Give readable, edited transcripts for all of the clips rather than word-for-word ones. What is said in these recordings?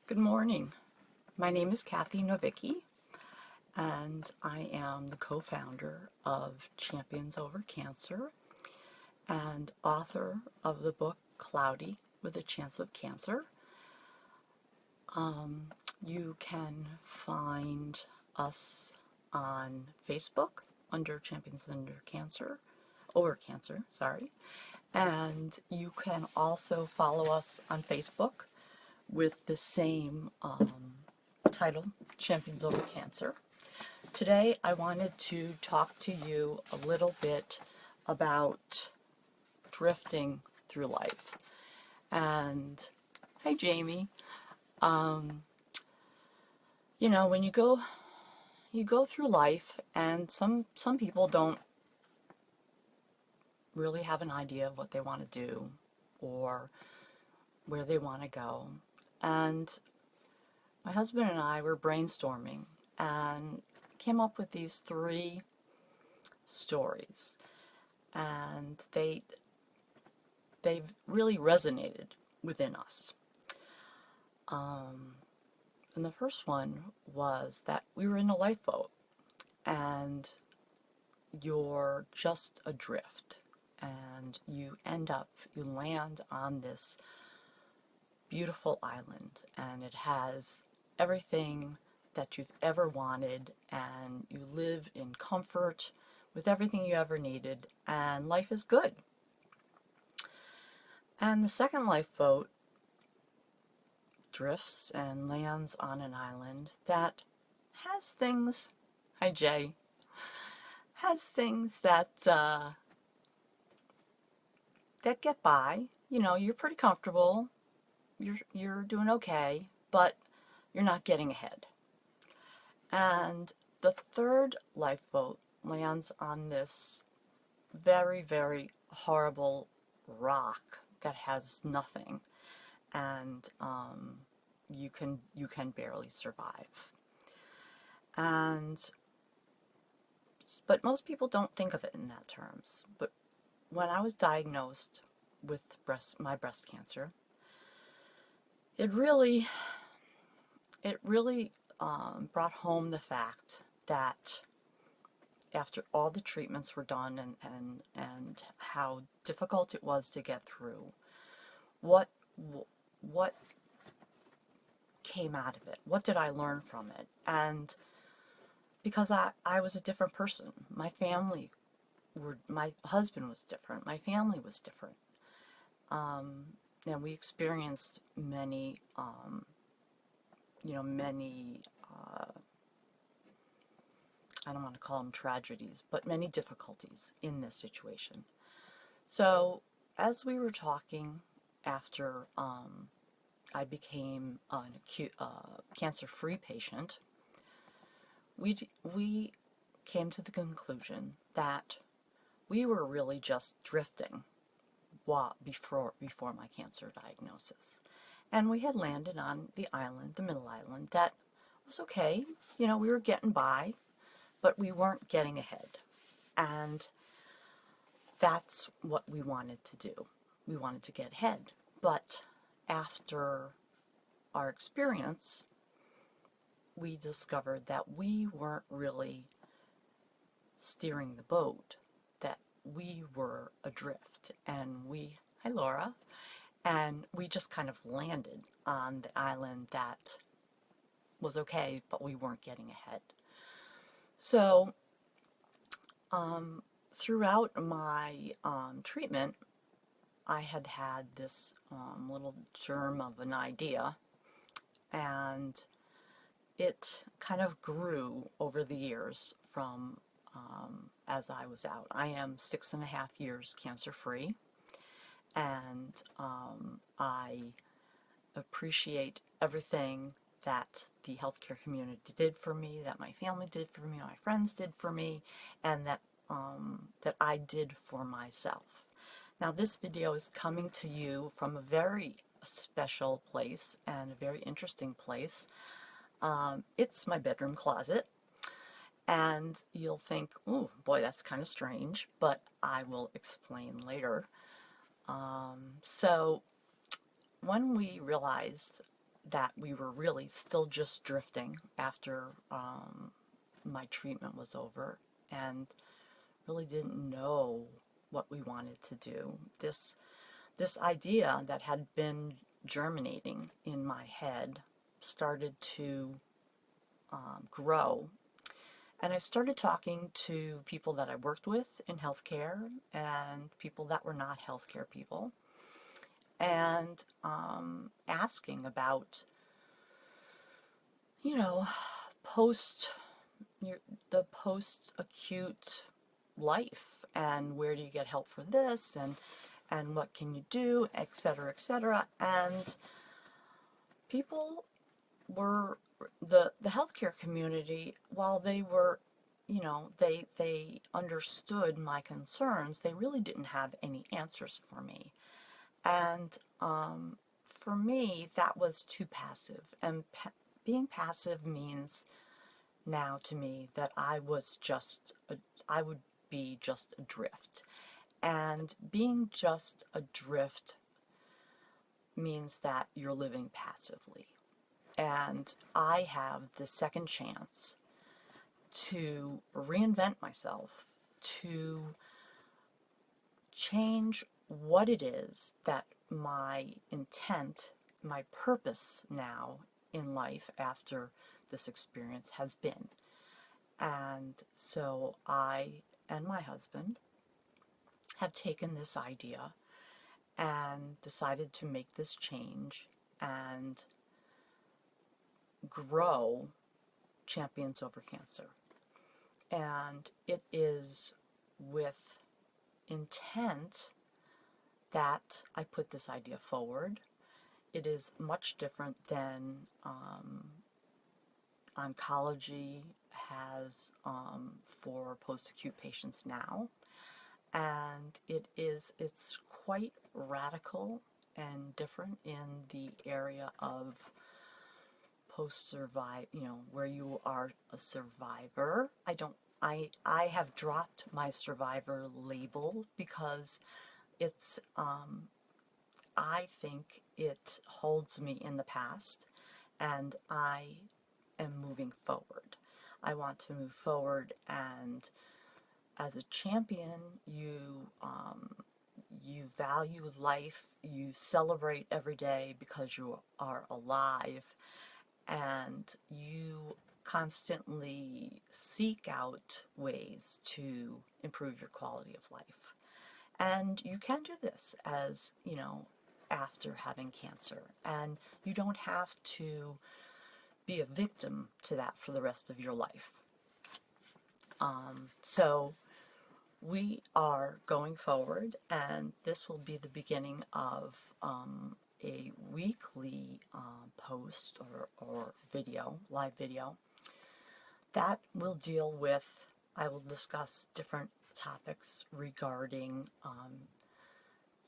Good morning. My name is Kathy Novicki, and I am the co-founder of Champions Over Cancer and author of the book Cloudy with a Chance of Cancer. You can find us on Facebook under Champions Over Cancer, and you can also follow us on Facebook with the same title, Champions Over Cancer. Today I wanted to talk to you a little bit about drifting through life. And hi Jamie. When you go through life, and some people don't really have an idea of what they want to do or where they want to go. And my husband and I were brainstorming and came up with these 3 stories, and they've really resonated within us. And the first one was that we were in a lifeboat and you're just adrift, and you land on this beautiful island, and it has everything that you've ever wanted, and you live in comfort with everything you ever needed, and life is good. And the second lifeboat drifts and lands on an island that has things, hi Jay, has things that get by. You're pretty comfortable, you're doing okay, but you're not getting ahead. And the third lifeboat lands on this very, very horrible rock that has nothing, and you can barely survive. But most people don't think of it in that terms. But when I was diagnosed with my breast cancer, it really brought home the fact that after all the treatments were done and how difficult it was to get through, what came out of it? What did I learn from it? And because I was a different person. My husband was different. My family was different. And we experienced many I don't want to call them tragedies, but many difficulties in this situation. So as we were talking after I became an acute cancer-free patient, we came to the conclusion that we were really just drifting before my cancer diagnosis. And we had landed on the island, the middle island, that was okay. We were getting by, but we weren't getting ahead. And that's what we wanted to do. We wanted to get ahead. But after our experience, we discovered that we weren't really steering the boat, that we were adrift, and hi Laura, and we just kind of landed on the island that was okay, but we weren't getting ahead. So throughout my treatment, I had this little germ of an idea, and it kind of grew over the years from as I was out. I am 6.5 years cancer-free, and I appreciate everything that the healthcare community did for me, that my family did for me, my friends did for me, and that I did for myself. Now this video is coming to you from a very special place and a very interesting place. It's my bedroom closet, and you'll think, oh boy, that's kind of strange, but I will explain later. So when we realized that we were really still just drifting after my treatment was over, and really didn't know what we wanted to do. This idea that had been germinating in my head started to grow. And I started talking to people that I worked with in healthcare and people that were not healthcare people, and asking about, you know, post the post-acute life, and where do you get help for this, and what can you do, etc., etc. And people were, the healthcare community, while they were, you know, they understood my concerns, they really didn't have any answers for me. And for me, that was too passive. And being passive means now to me that I would be just adrift. And being just adrift means that you're living passively. And I have the second chance to reinvent myself, to change what it is that my intent, my purpose now in life after this experience has been. And so I and my husband have taken this idea and decided to make this change and grow Champions Over Cancer. And it is with intent that I put this idea forward. It is much different than oncology has for post-acute patients now. And it's quite radical and different in the area of post-survive, you know, where you are a survivor. I have dropped my survivor label because it's, I think it holds me in the past, and I am moving forward. I want to move forward, and as a champion, you value life, you celebrate every day because you are alive, and you constantly seek out ways to improve your quality of life. And you can do this, as you know, after having cancer, and you don't have to be a victim to that for the rest of your life. So we are going forward, and this will be the beginning of a weekly post or video, live video, that will deal with, I will discuss different topics regarding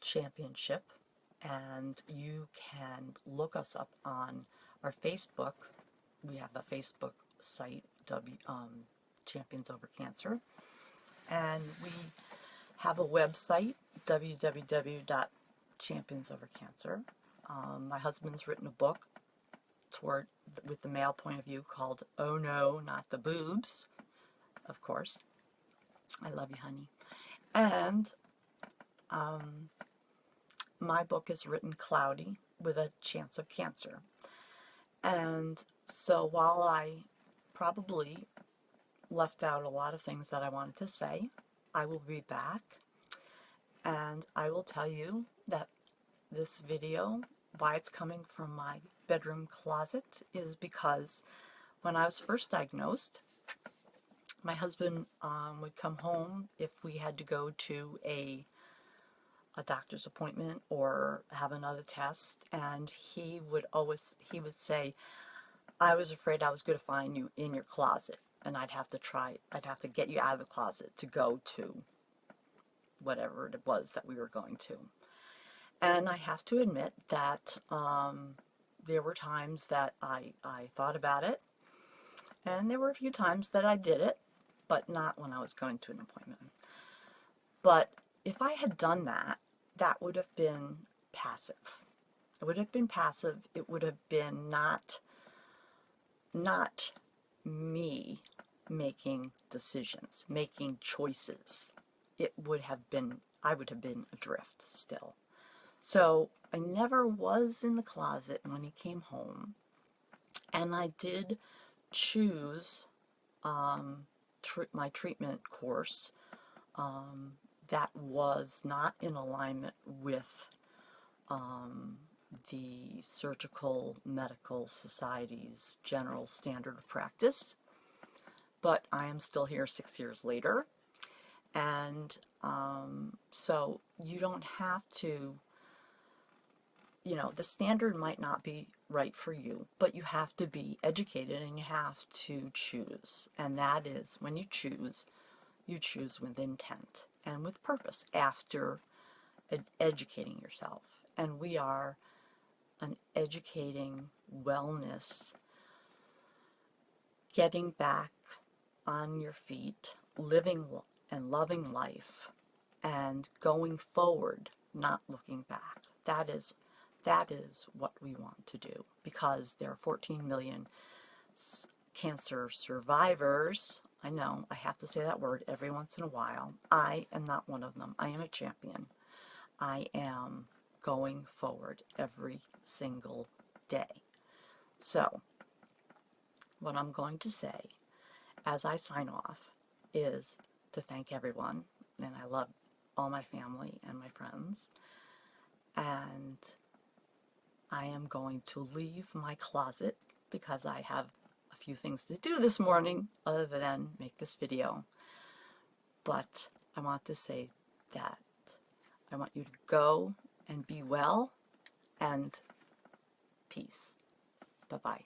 championship, and you can look us up on our Facebook. We have a Facebook site, Champions Over Cancer, and we have a website, www.championsovercancer. My husband's written a book with the male point of view called Oh No, Not the Boobs, of course. I love you, honey. And my book is written Cloudy with a Chance of Cancer. And so while I probably left out a lot of things that I wanted to say, I will be back, and I will tell you that this video, why it's coming from my bedroom closet, is because when I was first diagnosed, my husband would come home if we had to go to a doctor's appointment or have another test, and he would say, I was afraid I was going to find you in your closet, and I'd have to get you out of the closet to go to whatever it was that we were going to. And I have to admit that there were times that I thought about it, and there were a few times that I did it, but not when I was going to an appointment. But if I had done that, that would have been passive. It would have been passive. It would have been not me making decisions, making choices. It would have been, I would have been adrift still. So I never was in the closet when he came home, and I did choose my treatment course that was not in alignment with the Surgical Medical Society's general standard of practice. But I am still here 6 years later, and so you don't have to, you know, the standard might not be right for you, but you have to be educated and you have to choose. And that is, when you choose with intent and with purpose after educating yourself. And we are an educating wellness, getting back on your feet, living and loving life, and going forward, not looking back. That is what we want to do, because there are 14 million cancer survivors. I know, I have to say that word every once in a while. I am not one of them. I am a champion. I am going forward every single day. So, what I'm going to say as I sign off is to thank everyone, and I love all my family and my friends, and I am going to leave my closet because I have a few things to do this morning other than make this video. But I want to say that I want you to go and be well, and peace. Bye-bye.